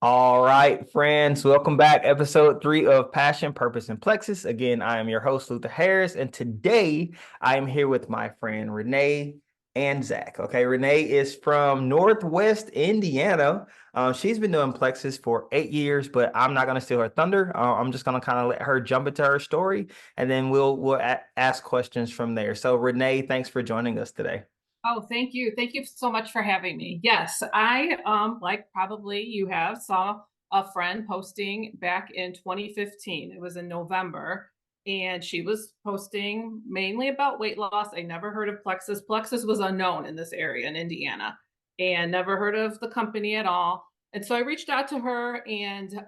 All right, friends, welcome back. Episode 3 of Passion, Purpose, and Plexus. Again, I am your host, Luther Harris, and today I am here with my friend Renee and Zach. Okay, Renee is from Northwest Indiana. She's been doing Plexus for 8 years, but I'm not going to steal her thunder. I'm just going to kind of let her jump into her story, and then we'll ask questions from there. So, Renee, thanks for joining us today. Oh, thank you. Thank you so much for having me. Yes, I like probably you have saw a friend posting back in 2015. It was in November, and she was posting mainly about weight loss. I never heard of Plexus. Plexus was unknown in this area in Indiana, and never heard of the company at all. And so I reached out to her, and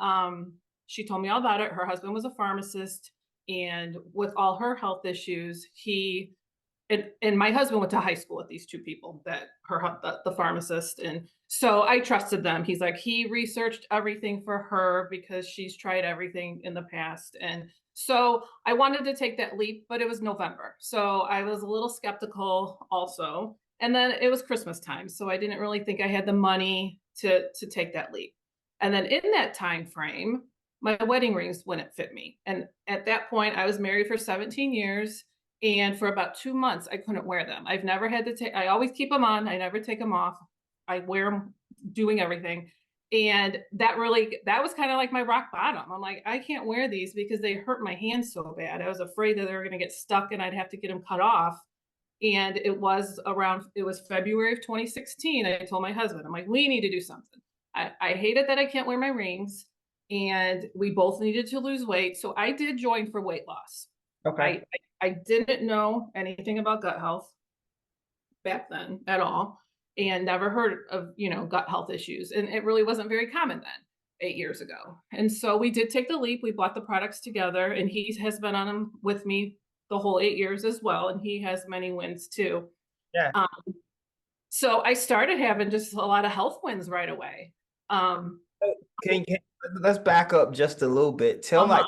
she told me all about it. Her husband was a pharmacist, and with all her health issues, and my husband went to high school with these two people that the pharmacist, and so I trusted them. He's like, he researched everything for her because she's tried everything in the past, and so I wanted to take that leap, but it was November, so I was a little skeptical also. And then it was Christmas time, so I didn't really think I had the money to take that leap. And then in that time frame, my wedding rings wouldn't fit me, and at that point I was married for 17 years, and for about 2 months, I couldn't wear them. I've never had to take, I always keep them on. I never take them off. I wear them doing everything. And that was kind of like my rock bottom. I'm like, I can't wear these because they hurt my hands so bad. I was afraid that they were going to get stuck and I'd have to get them cut off. And it was February of 2016. I told my husband, I'm like, we need to do something. I hate it that I can't wear my rings. And we both needed to lose weight. So I did join for weight loss. Okay. I I didn't know anything about gut health back then at all, and never heard of, gut health issues. And it really wasn't very common then, 8 years ago. And so we did take the leap. We bought the products together, and he has been on them with me the whole 8 years as well. And he has many wins too. Yeah. Um, so I started having just a lot of health wins right away. Um, Can let's back up just a little bit. Tell uh-huh.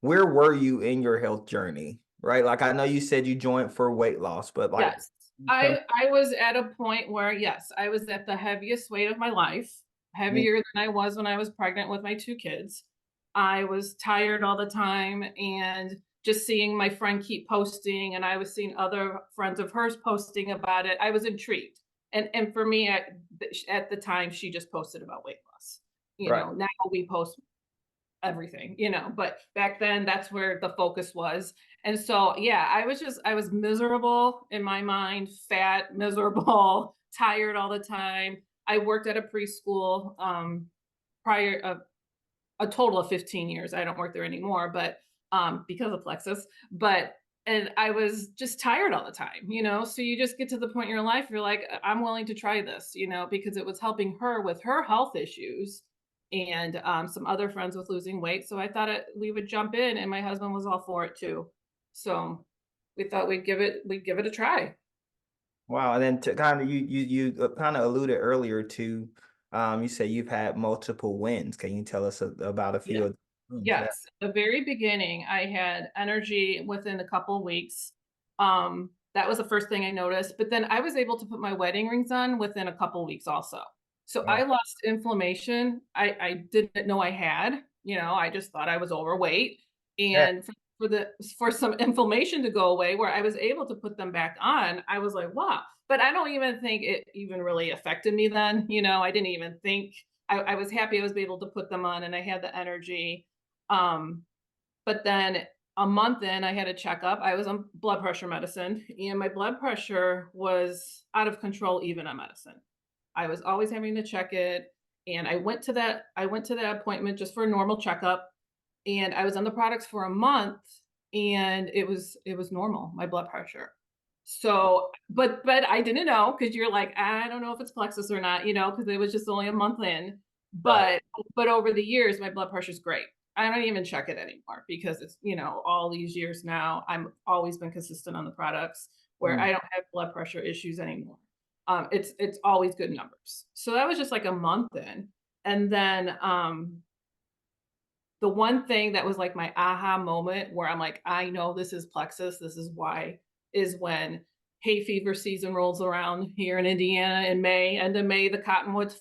where were you in your health journey? Right? Like I know you said you joined for weight loss, but like Yes. tell- I was at a point where, yes, I was at the heaviest weight of my life, mm, heavier than I was when I was pregnant with my two kids. I was tired all the time, and just seeing my friend keep posting, and I was seeing other friends of hers posting about it, I was intrigued. And for me, at the time, she just posted about weight loss. right. Now we post everything, but back then that's where the focus was. And so, yeah, I was miserable in my mind, fat, miserable, tired all the time. I worked at a preschool prior a total of 15 years. I don't work there anymore, but because of Plexus, but and I was just tired all the time, so you just get to the point in your life, you're like, I'm willing to try this, because it was helping her with her health issues, and some other friends with losing weight. So I thought we would jump in, and my husband was all for it too. So we thought we'd give it a try. Wow. And then to kind of you kind of alluded earlier to you say you've had multiple wins. Can you tell us about a Yeah. few of the wins? Yeah. Yes. The very beginning, I had energy within a couple weeks. That was the first thing I noticed. But then I was able to put my wedding rings on within a couple weeks also. So I Wow. lost inflammation. I didn't know I had, I just thought I was overweight. Yeah. And for some inflammation to go away, where I was able to put them back on, I was like, wow. But I don't even think it even really affected me then. I didn't even think I was happy I was able to put them on, and I had the energy. Um, but then a month in, I had a checkup. I was on blood pressure medicine, and my blood pressure was out of control even on medicine. I was always having to check it. And I went to that appointment just for a normal checkup, and I was on the products for a month, and it was normal, my blood pressure. So, but I didn't know, because you're like, I don't know if it's Plexus or not, because it was just only a month in. Right. But over the years, my blood pressure's great. I don't even check it anymore, because it's, all these years now, I'm always been consistent on the products, where Mm. I don't have blood pressure issues anymore. It's always good numbers. So that was just like a month in. And then the one thing that was like my aha moment, where I'm like, I know this is Plexus, this is why, is when hay fever season rolls around here in Indiana in May. End of May, the cottonwood's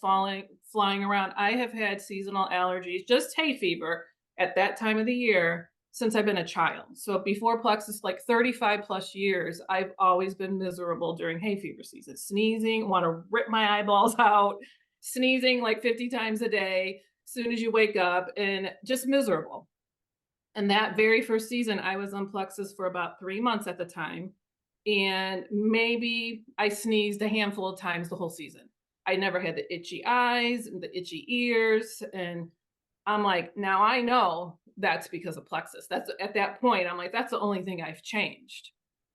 flying around. I have had seasonal allergies, just hay fever at that time of the year since I've been a child. So before Plexus, like 35 plus years, I've always been miserable during hay fever season, sneezing, want to rip my eyeballs out, sneezing like 50 times a day, as soon as you wake up, and just miserable. And that very first season, I was on Plexus for about 3 months at the time. And maybe I sneezed a handful of times the whole season. I never had the itchy eyes and the itchy ears. And I'm like, now I know that's because of Plexus. That's at that point, I'm like, that's the only thing I've changed.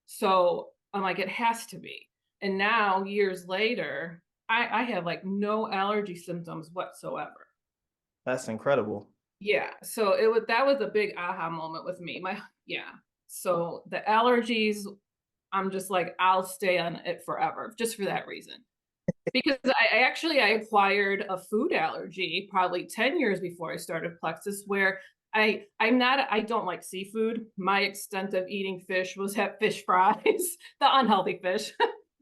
So I'm like, it has to be. And now, years later, I have like no allergy symptoms whatsoever. That's incredible. Yeah. So that was a big aha moment with me. Yeah. So the allergies, I'm just like, I'll stay on it forever just for that reason. Because I acquired a food allergy probably 10 years before I started Plexus, where I don't like seafood. My extent of eating fish was have fish fries, the unhealthy fish,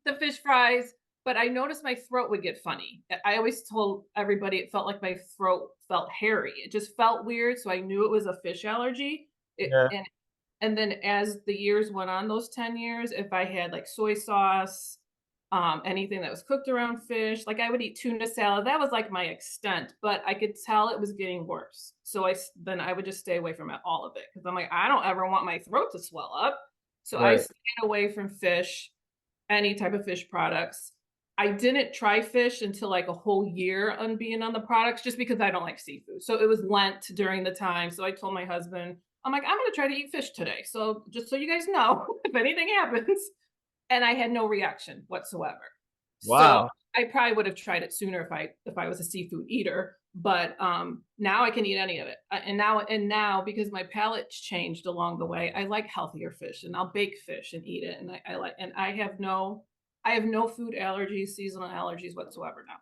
the fish fries. But I noticed my throat would get funny. I always told everybody it felt like my throat felt hairy. It just felt weird. So I knew it was a fish allergy. Yeah. And then as the years went on, those 10 years, if I had like soy sauce, anything that was cooked around fish, like I would eat tuna salad. That was like my extent, but I could tell it was getting worse. So then I would just stay away from all of it because I'm like, I don't ever want my throat to swell up. So I Right. stayed away from fish, any type of fish products. I didn't try fish until like a whole year on being on the products just because I don't like seafood. So it was Lent during the time. So I told my husband, I'm like, I'm going to try to eat fish today. So just so you guys know, if anything happens, and I had no reaction whatsoever. So Wow. I probably would have tried it sooner if I was a seafood eater, but now I can eat any of it. And now because my palate's changed along the way, I like healthier fish, and I'll bake fish and eat it, and I have no food allergies, seasonal allergies whatsoever now.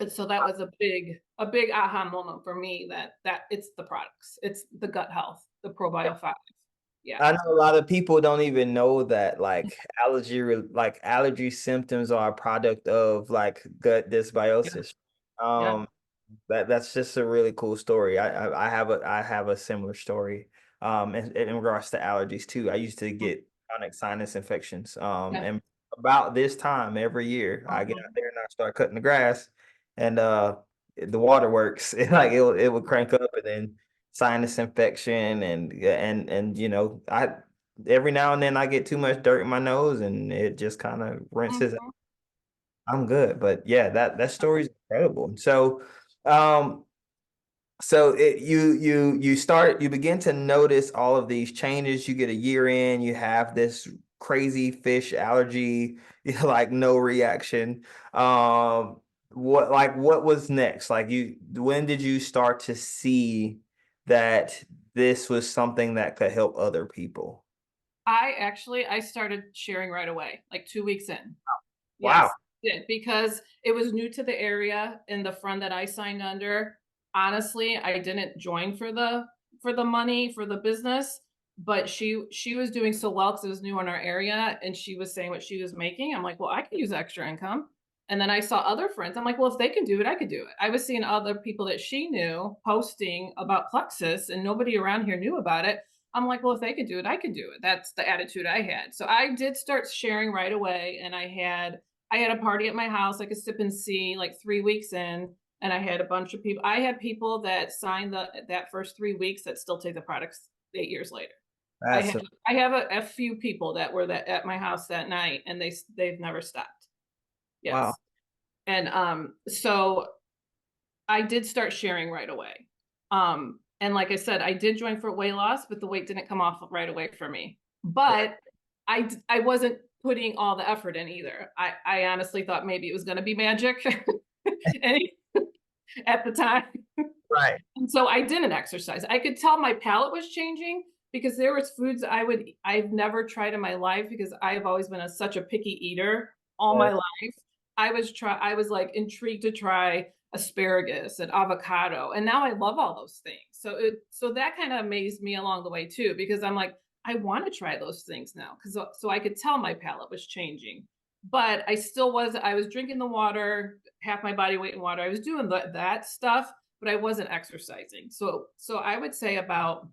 And so that was a big aha moment for me that it's the products, it's the gut health, the probiotics. Yeah. I know a lot of people don't even know that like allergy symptoms are a product of like gut Yeah. dysbiosis. Yeah. Um, that's just a really cool story. I have a similar story in regards to allergies too. I used to get chronic sinus infections. Yeah. And about this time every year I get out Mhm. there and I start cutting the grass and the water works. It would crank up and then sinus infection and you know, I every now and then I get too much dirt in my nose and it just kind of rinses. Mhm. I'm good, but yeah, that story is incredible. Um, so you begin to notice all of these changes. You get a year in, you have this crazy fish allergy, like no reaction. What was next? When did you start to see that this was something that could help other people? I started sharing right away, like 2 weeks in. Wow. Yes, did, because it was new to the area, and the friend that I signed under, honestly, I didn't join for the money, for the business, but she was doing so well because it was new in our area, and she was saying what she was making. I'm like, "Well, I could use extra income." And then I saw other friends. I'm like, "Well, if they can do it, I could do it." I was seeing other people that she knew posting about Plexus, and nobody around here knew about it. I'm like, well, if they could do it, I could do it. That's the attitude I had. So I did start sharing right away, and I had a party at my house, like a sip and see, like 3 weeks in, and I had a bunch of people. I had people that signed that first 3 weeks that still take the products 8 years later. I That's have I have a few people that were that at my house that night, and they've never stopped. wow. Yes, and so I did start sharing right away. And like I said, I did join for weight loss, but the weight didn't come off right away for me. But I wasn't putting all the effort in either. I honestly thought maybe it was going to be magic and at the time. Right. And so I didn't exercise. I could tell my palate was changing because there was foods I've never tried in my life because I've always been such a picky eater all my Yes. life. I was like intrigued to try asparagus and avocado, and now I love all those things. So that kind of amazed me along the way too because I'm like I want to try those things now because so I could tell my palate was changing. but I was drinking the water, half my body weight in water. I was doing that stuff, but I wasn't exercising. So I would say about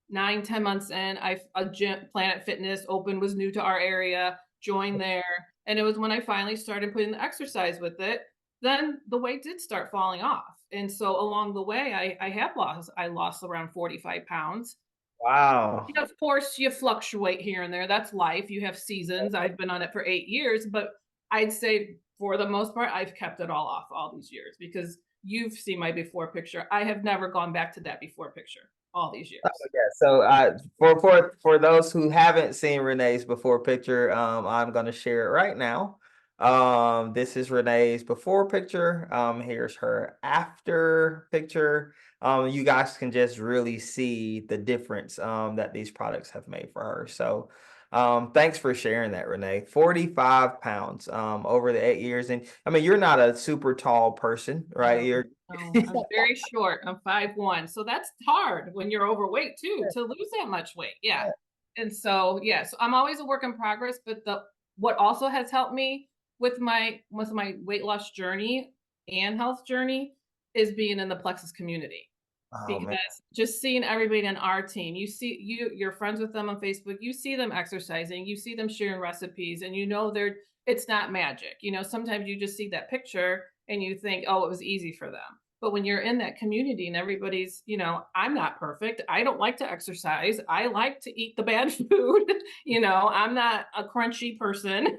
9, 10 months in, a gym, Planet Fitness opened, was new to our area, joined there. And it was when I finally started putting the exercise with it, then the weight did start falling off. And so along the way, I lost around 45 pounds. Wow. Of course, you fluctuate here and there. That's life. You have seasons. I've been on it for 8 years, but I'd say for the most part, I've kept it all off all these years because you've seen my before picture. I have never gone back to that before picture all these years. Yeah, so for those who haven't seen Renee's before picture, I'm gonna share it right now. This is Renee's before picture. Here's her after picture. You guys can just really see the difference that these products have made for her. So thanks for sharing that, Renee. 45 pounds over the 8 years. And I mean, you're not a super tall person, right? No, You're no, I'm very short. I'm 5'1", so that's hard when you're overweight too, to lose that much weight, yeah. And so, yeah, so I'm always a work in progress, but the what also has helped me with my weight loss journey and health journey is being in the Plexus community. Oh man. Because just seeing everybody on our team, you're friends with them on Facebook, you see them exercising, you see them sharing recipes, and you know it's not magic. You know, sometimes you just see that picture and you think, oh, it was easy for them. But when you're in that community and everybody's, I'm not perfect. I don't like to exercise. I like to eat the bad food. I'm not a crunchy person.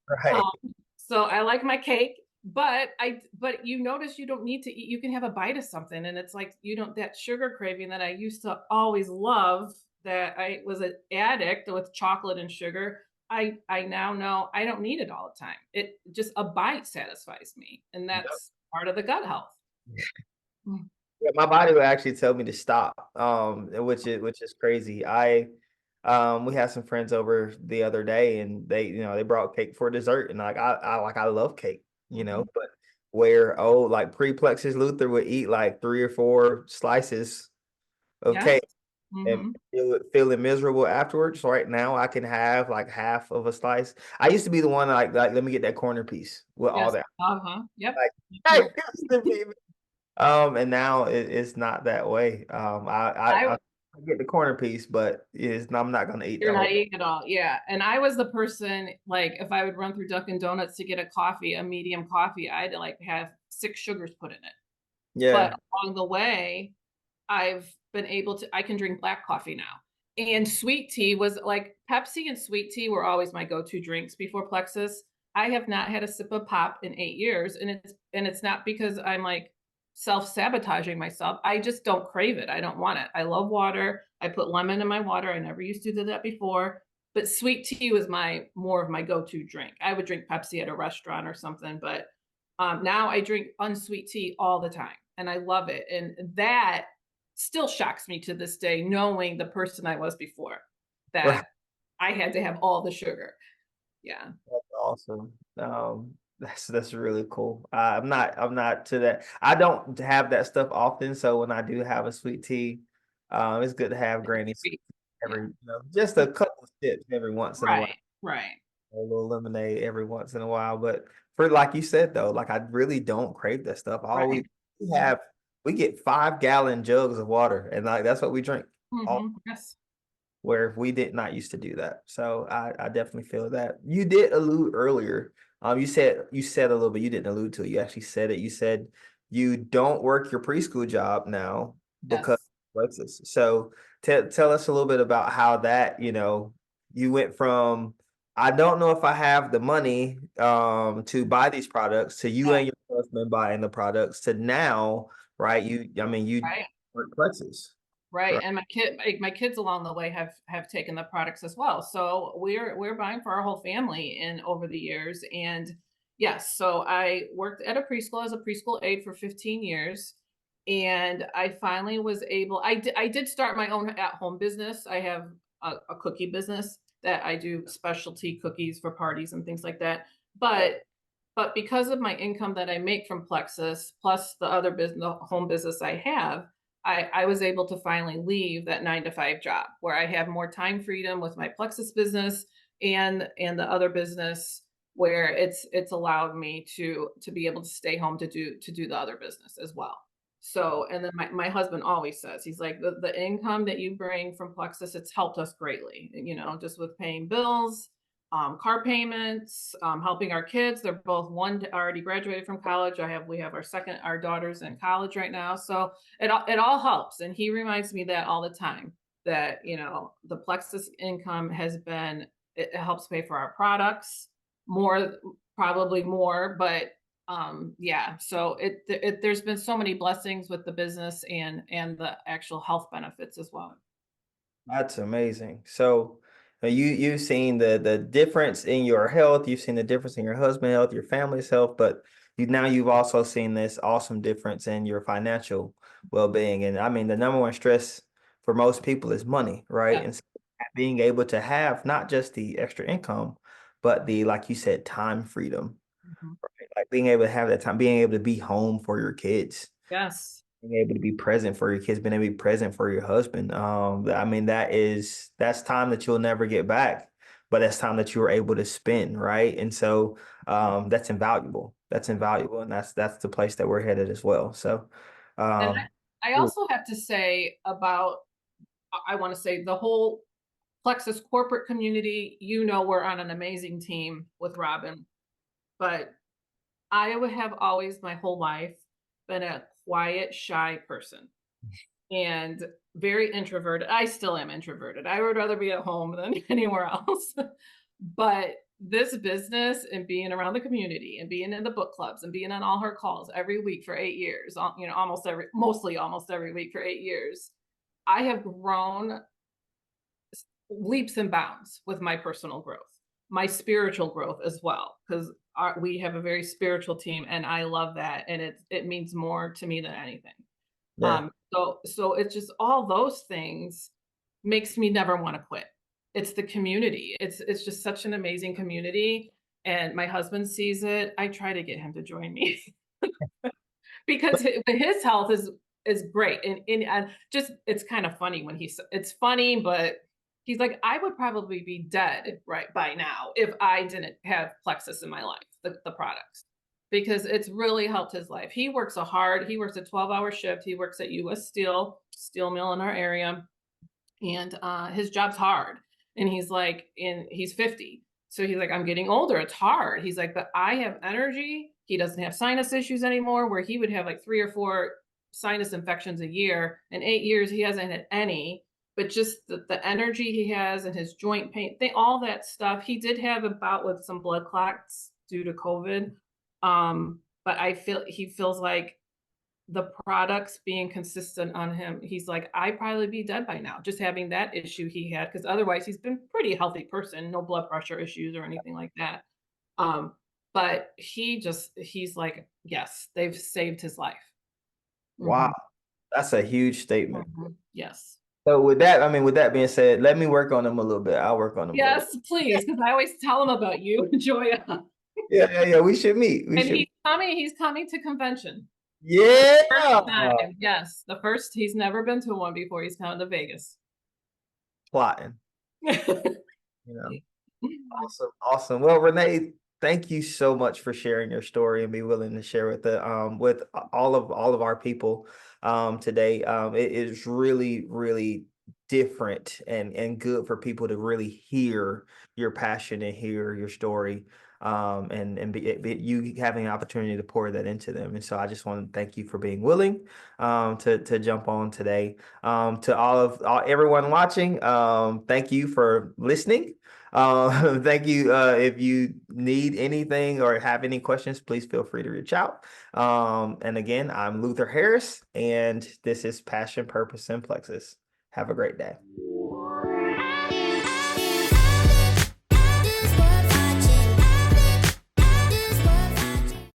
Right. Um, so I like my cake, but you notice you don't need to eat. You can have a bite of something, and it's like you don't that sugar craving that I used to always love. That I was an addict with chocolate and sugar. I now know I don't need it all the time. It just a bite satisfies me, and that's part of the gut health. Mm. Yeah, my body would actually tell me to stop, which is crazy. We had some friends over the other day, and they brought cake for dessert, and I love cake, Mhm. but like pre-Plexus Luther would eat like 3 or 4 slices of Yes. cake and Hmm. feeling miserable afterwards. So right now, I can have like half of a slice. I used to be the one like let me get that corner piece with all Yes. that. Uh-huh. Yep. Like, Me I too. used to be. And now it's not that way. I I get the corner piece, but I'm not gonna eat the You're not whole. eating it all. Yeah. And I was the person, like, if I would run through Dunkin' Donuts to get a coffee, a medium coffee, I had to like have 6 sugars put in it. But Yeah, along the way, I can drink black coffee now. And sweet tea was like Pepsi and sweet tea were always my go-to drinks before Plexus. I have not had a sip of pop in 8 years. And it's not because I'm like self-sabotaging myself. I just don't crave it. I don't want it. I love water. I put lemon in my water. I never used to do that before. But sweet tea was my more of my go-to drink. I would drink Pepsi at a restaurant or something, but now I drink unsweet tea all the time and I love it. And that still shocks me to this day, knowing the person I was before, right. that I had to have all the sugar. Yeah. That's awesome. That's really cool. I'm not to that. I don't have that stuff often, so when I do have a sweet tea, it's good to have granny sweet Sweet. tea Yeah. just a couple of sips every once in a while. Right. Right. A little lemonade every once in a while. But for like you said though, like I really don't crave that stuff. Right. We Mhm. have we get 5 gallon jugs of water, and like that's what we drink. All Yes. where we did not used to do that. So I definitely feel that. You did allude earlier. You said a little bit. You didn't allude to it. You actually said it. You said you don't work your preschool job now because Yes. of Lexus. So tell us a little bit about how that you went from I don't know if I have the money to buy these products to you Yeah. and your husband buying the products to now, right? You Right. work Plexus. Right. And my kids along the way have taken the products as well. So we're buying for our whole family in over the years. And yes, so I worked at a preschool as a preschool aide for 15 years. And I finally was able, I did start my own at-home business. I have a cookie business that I do specialty cookies for parties and things like that. But because of my income that I make from Plexus, plus the other business, the home business I have, I was able to finally leave that 9 to 5 job where I have more time freedom with my Plexus business and the other business. where it's allowed me to be able to stay home to do the other business as well. So, and then my husband always says, he's like, the income that you bring from Plexus, it's helped us greatly, just with paying bills, car payments, helping our kids. They're both one already graduated from college. We have our daughter's in college right now. So it all helps. And he reminds me that all the time, that, the Plexus income it helps pay for our products more, probably more, but yeah, so there's been so many blessings with the business and the actual health benefits as well. That's amazing. So you've seen the difference in your health, you've seen the difference in your husband's health, your family's health, but you've also seen this awesome difference in your financial well-being. And I mean, the number one stress for most people is money, right? Yeah. And so being able to have not just the extra income, but the, like you said, time freedom, Mhm. right? Like being able to have that time, being able to be home for your kids, Yes. being able to be present for your kids, being able to be present for your husband. I mean, that's time that you'll never get back, but that's time that you were able to spend, right? And so that's invaluable. That's invaluable. And that's the place that we're headed as well. So And um I also have to say about, I want to say the whole Plexus corporate community, we're on an amazing team with Robin, but I would have always my whole life been a quiet, shy person and very introverted. I still am introverted. I would rather be at home than anywhere else. But this business and being around the community and being in the book clubs and being on all her calls every week for 8 years, mostly almost every week for 8 years, I have grown leaps and bounds with my personal growth, my spiritual growth as well, because we have a very spiritual team, and I love that, and it means more to me than anything. yeah. So it's just all those things makes me never want to quit. It's the community. It's just such an amazing community, and my husband sees it. I try to get him to join me because his health is great, and just it's kind of funny when it's funny, but he's like, I would probably be dead right by now if I didn't have Plexus in my life, the products, because it's really helped his life. He works he works a 12-hour shift. He works at US Steel Mill in our area, and his job's hard. And he's 50. So he's like, I'm getting older. It's hard. He's like, but I have energy. He doesn't have sinus issues anymore, where he would have like 3 or 4 sinus infections a year. In 8 years, he hasn't had any, but just the energy he has and his joint pain, all that stuff. He did have a bout with some blood clots due to COVID. But he feels like the products being consistent on him, he's like, I'd probably be dead by now, just having that issue he had, because otherwise he's been pretty healthy person, no blood pressure issues or anything like that. Um, but he's like, yes, they've saved his life. Wow. Mhm, That's a huge statement. yes. So with that, I mean, with that being said, let me work on them a little bit. I'll work on them a little bit. Yes, please, because I always tell him about you, Joya. Yeah, yeah, yeah. We should meet. We And should. he's coming to convention. First Yeah. time, yes. He's never been to one before. He's coming to Vegas. Plotting, you know. Awesome, awesome. Well, Renee, thank you so much for sharing your story and be willing to share with all of our people today. It is really, really different and good for people to really hear your passion and hear your story. And you having an opportunity to pour that into them. And so I just want to thank you for being willing to jump on today. To everyone watching, thank you for listening. Thank you. If you need anything or have any questions, please feel free to reach out. And again, I'm Luther Harris, and this is Passion, Purpose, and Plexus. Have a great day.